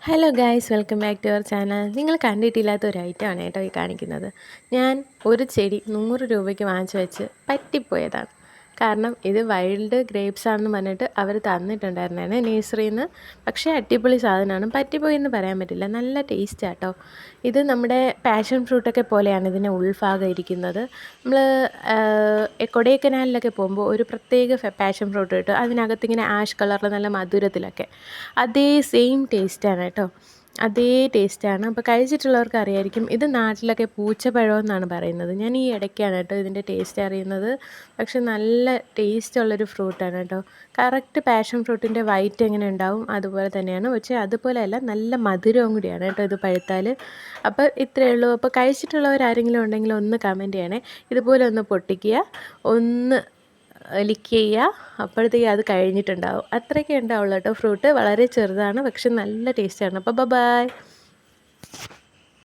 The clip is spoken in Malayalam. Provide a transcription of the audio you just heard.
Hello guys, welcome back to our channel. നിങ്ങൾ കണ്ടിട്ടില്ലാത്ത ഒരു ഐറ്റമാണ് കേട്ടോ ഈ കാണിക്കുന്നത്. ഞാൻ ഒരു ചെടി 100 രൂപയ്ക്ക് വാങ്ങിച്ച് വെച്ച് പറ്റിപ്പോയതാണ്. കാരണം ഇത് വൈൽഡ് ഗ്രേപ്സ് ആണെന്ന് പറഞ്ഞിട്ട് അവർ തന്നിട്ടുണ്ടായിരുന്നേ നേഴ്സറിയിൽ നിന്ന്. പക്ഷേ അടിപൊളി സാധനമാണ്, പറ്റിപ്പോയി എന്ന് പറയാൻ പറ്റില്ല. നല്ല ടേസ്റ്റ് ആട്ടോ. ഇത് നമ്മുടെ പാഷൻ ഫ്രൂട്ടൊക്കെ പോലെയാണ് ഇതിൻ്റെ ഉൾഭാഗം ഇരിക്കുന്നത്. നമ്മൾ കൊടൈക്കനാലിലൊക്കെ പോകുമ്പോൾ ഒരു പ്രത്യേക പാഷൻ ഫ്രൂട്ട് കിട്ടും, അതിനകത്തിങ്ങനെ ആഷ് കളറിൽ നല്ല മധുരത്തിലൊക്കെ. അതേ സെയിം ടേസ്റ്റാണ് കേട്ടോ, അതേ ടേസ്റ്റാണ്. അപ്പോൾ കഴിച്ചിട്ടുള്ളവർക്ക് അറിയായിരിക്കും. ഇത് നാട്ടിലൊക്കെ പൂച്ചപ്പഴം എന്നാണ് പറയുന്നത്. ഞാൻ ഈ ഇടയ്ക്കാണ് കേട്ടോ ഇതിൻ്റെ ടേസ്റ്റ് അറിയുന്നത്. പക്ഷെ നല്ല ടേസ്റ്റുള്ളൊരു ഫ്രൂട്ടാണ് കേട്ടോ. കറക്റ്റ് പാഷൻ ഫ്രൂട്ടിൻ്റെ വൈറ്റ് എങ്ങനെ ഉണ്ടാവും അതുപോലെ തന്നെയാണ്, പക്ഷേ അതുപോലെയല്ല, നല്ല മധുരവും കൂടിയാണ് കേട്ടോ ഇത് പഴുത്താൽ. അപ്പോൾ ഇത്രയേ ഉള്ളൂ. അപ്പോൾ കഴിച്ചിട്ടുള്ളവരാരെങ്കിലും ഉണ്ടെങ്കിൽ ഒന്ന് കമൻറ്റ് ചെയ്യണേ. ഇതുപോലെ ഒന്ന് പൊട്ടിക്കുക, ഒന്ന് ലിക്ക് ചെയ്യുക, അപ്പോഴത്തേക്ക് അത് കഴിഞ്ഞിട്ടുണ്ടാവും. അത്രയൊക്കെ ഉണ്ടാവുള്ളൂ കേട്ടോ. ഫ്രൂട്ട് വളരെ ചെറുതാണ്, പക്ഷെ നല്ല ടേസ്റ്റാണ്. അപ്പോൾ ബൈ.